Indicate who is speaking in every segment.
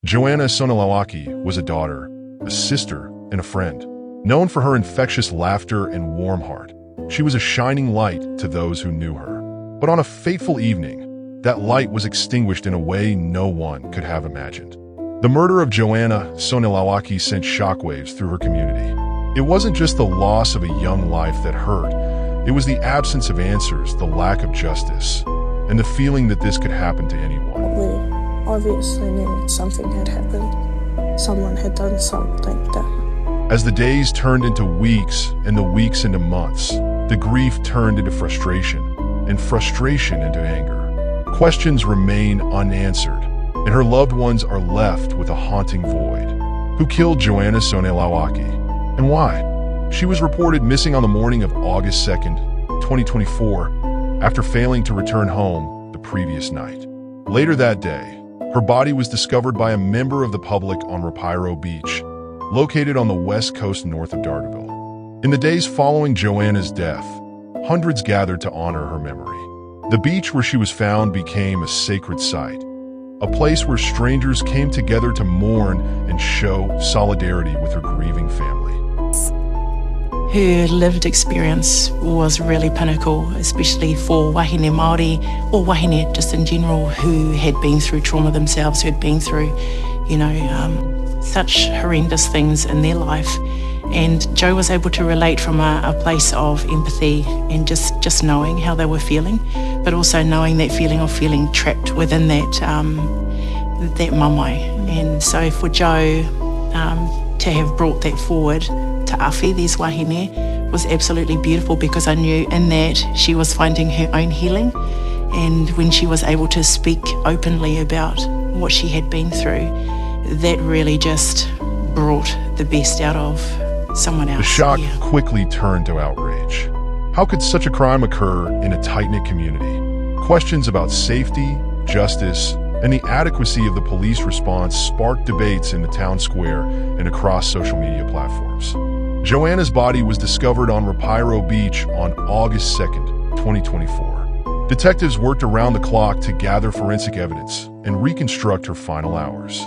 Speaker 1: Joanna Sione-Lauaki was a daughter, a sister, and a friend. Known for her infectious laughter and warm heart, she was a shining light to those who knew her. But on a fateful evening, that light was extinguished in a way no one could have imagined. The murder of Joanna Sione-Lauaki sent shockwaves through her community. It wasn't just the loss of a young life that hurt, it was the absence of answers, the lack of justice, and the feeling that this could happen to anyone.
Speaker 2: We obviously knew something had happened. Someone had done something like that.
Speaker 1: As the days turned into weeks and the weeks into months, the grief turned into frustration, and frustration into anger. Questions remain unanswered, and her loved ones are left with a haunting void. Who killed Joanna Sione-Lauaki, and why? She was reported missing on the morning of August 2nd, 2024, after failing to return home the previous night. Later that day, her body was discovered by a member of the public on Rapiro Beach, located on the west coast north of Darterville. In the days following Joanna's death, hundreds gathered to honor her memory. The beach where she was found became a sacred site, a place where strangers came together to mourn and show solidarity with her grieving family.
Speaker 3: Her lived experience was really pinnacle, especially for wahine Māori, or wahine just in general, who had been through trauma themselves, who had been through, such horrendous things in their life. And Jo was able to relate from a place of empathy and just knowing how they were feeling, but also knowing that feeling of feeling trapped within that mamae. And so for Jo to have brought that forward to Awhi, these wahine, was absolutely beautiful, because I knew in that she was finding her own healing. And when she was able to speak openly about what she had been through, that really just brought the best out of someone else.
Speaker 1: The shock quickly turned to outrage. How could such a crime occur in a tight-knit community? Questions about safety, justice, and the adequacy of the police response sparked debates in the town square and across social media platforms. Joanna's body was discovered on Rapiro Beach on August 2nd, 2024. Detectives worked around the clock to gather forensic evidence and reconstruct her final hours.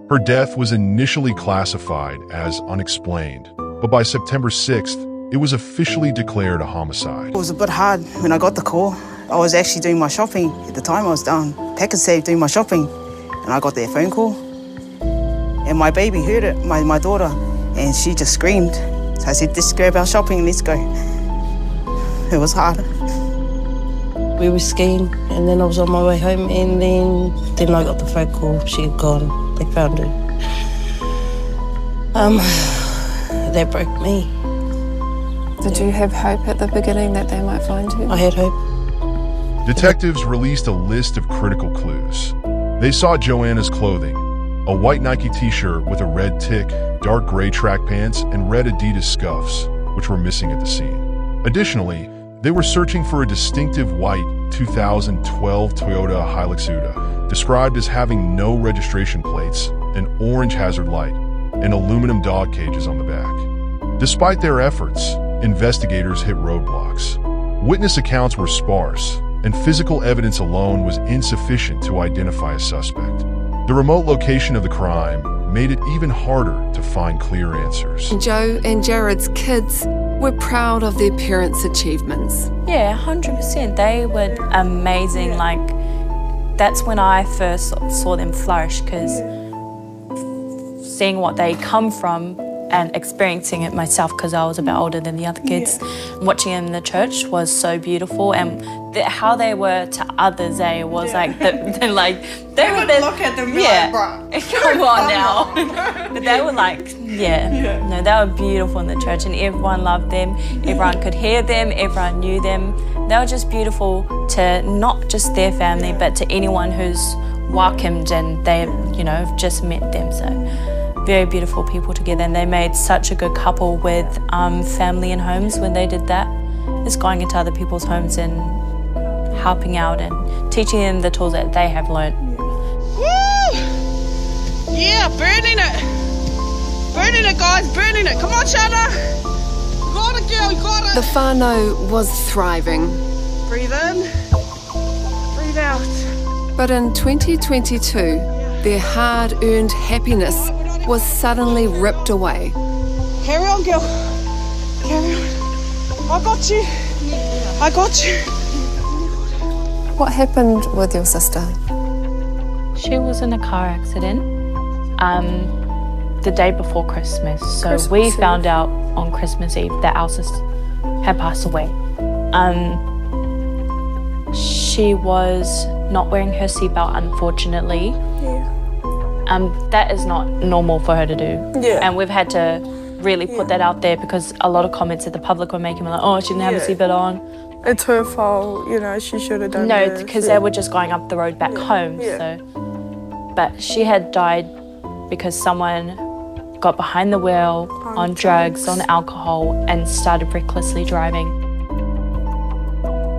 Speaker 1: Her death was initially classified as unexplained, but by September 6th, it was officially declared a homicide.
Speaker 4: It was a bit hard when I got the call. I was actually doing my shopping. At the time I was down Pak'nSave doing my shopping, and I got that phone call. And my baby heard it, my daughter, and she just screamed. So I said, let's grab our shopping and let's go. It was hard.
Speaker 2: We were skiing, and then I was on my way home, and then I got the phone call. She had gone. They found her. That broke me.
Speaker 5: Did you have hope at the beginning that they might find her?
Speaker 2: I had hope.
Speaker 1: Detectives released a list of critical clues. They saw Joanna's clothing, a white Nike t-shirt with a red tick, dark gray track pants, and red Adidas scuffs, which were missing at the scene. Additionally, they were searching for a distinctive white 2012 Toyota Hilux Uda, described as having no registration plates, an orange hazard light, and aluminum dog cages on the back. Despite their efforts, investigators hit roadblocks. Witness accounts were sparse, and physical evidence alone was insufficient to identify a suspect. The remote location of the crime made it even harder to find clear answers.
Speaker 5: Jo and Jared's kids were proud of their parents' achievements.
Speaker 6: Yeah, 100%. They were amazing. Like, that's when I first saw them flourish, because seeing what they come from and experiencing it myself, because I was a bit older than the other kids. Watching them in the church was so beautiful, and how they were to others, was like, they would look at them like, bruh, come on now. But they were like, no, they were beautiful in the church, and everyone loved them. Everyone could hear them, everyone knew them. They were just beautiful to not just their family, but to anyone who's welcomed and they, just met them. So very beautiful people together, and they made such a good couple with family and homes when they did that. Just going into other people's homes and helping out and teaching them the tools that they have learned.
Speaker 7: Woo! Yeah, burning it. Burning it, guys, burning it. Come on, Shana. You got it, girl, you got it.
Speaker 5: The whānau was thriving.
Speaker 7: Breathe in, breathe out.
Speaker 5: But in 2022, Their hard-earned happiness was suddenly ripped away.
Speaker 7: Carry on, girl. Carry on. I got you. I got you.
Speaker 5: What happened with your sister?
Speaker 6: She was in a car accident the day before Christmas. So we found out on Christmas Eve that our sister had passed away. She was not wearing her seatbelt, unfortunately. That is not normal for her to do. And we've had to really put that out there because a lot of comments that the public were making were like, oh, she didn't have a seatbelt on.
Speaker 8: It's her fault, you know, she should have done this.
Speaker 6: No, because they were just going up the road back home. So, but she had died because someone got behind the wheel on drugs, on alcohol, and started recklessly driving.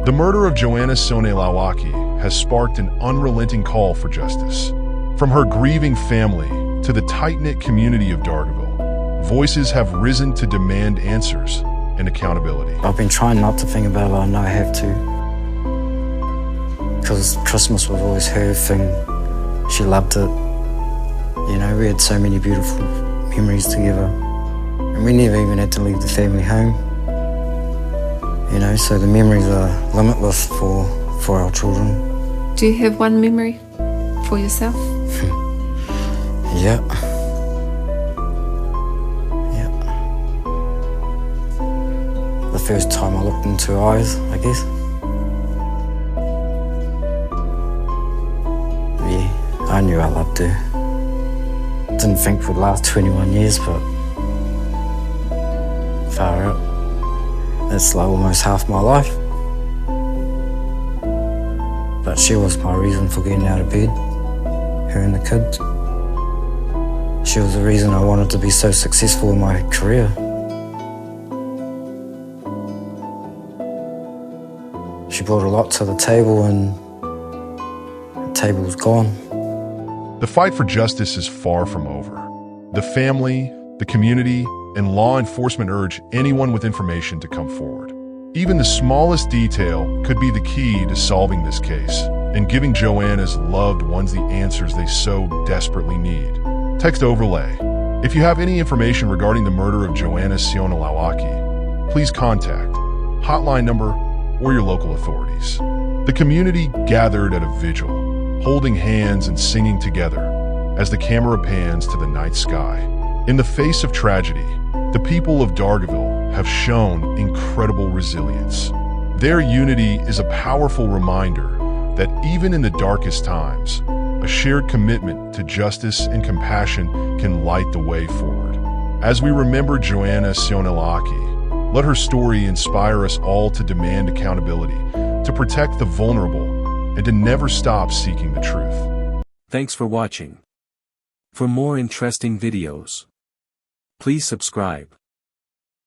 Speaker 1: The murder of Joanna Sione-Lauaki has sparked an unrelenting call for justice. From her grieving family to the tight-knit community of Dargaville, voices have risen to demand answers and accountability.
Speaker 9: I've been trying not to think about it, but I know I have to. Because Christmas was always her thing. She loved it. You know, we had so many beautiful memories together. And we never even had to leave the family home. You know, so the memories are limitless for our children.
Speaker 5: Do you have one memory for yourself?
Speaker 9: Yeah. The first time I looked into her eyes, I guess. Yeah, I knew I loved her. Didn't think it would last 21 years, but far out. That's like almost half my life. But she was my reason for getting out of bed, her and the kids. She was the reason I wanted to be so successful in my career. She brought a lot to the table and the table was gone.
Speaker 1: The fight for justice is far from over. The family, the community, and law enforcement urge anyone with information to come forward. Even the smallest detail could be the key to solving this case and giving Joanna's loved ones the answers they so desperately need. Text overlay. If you have any information regarding the murder of Joanna Sione-Lauaki, please contact hotline number or your local authorities. The community gathered at a vigil, holding hands and singing together as the camera pans to the night sky. In the face of tragedy, the people of Dargaville have shown incredible resilience. Their unity is a powerful reminder that even in the darkest times, a shared commitment to justice and compassion can light the way forward. As we remember Joanna Sione-Lauaki, let her story inspire us all to demand accountability, to protect the vulnerable, and to never stop seeking the truth.
Speaker 10: Thanks for watching. For more interesting videos, please subscribe.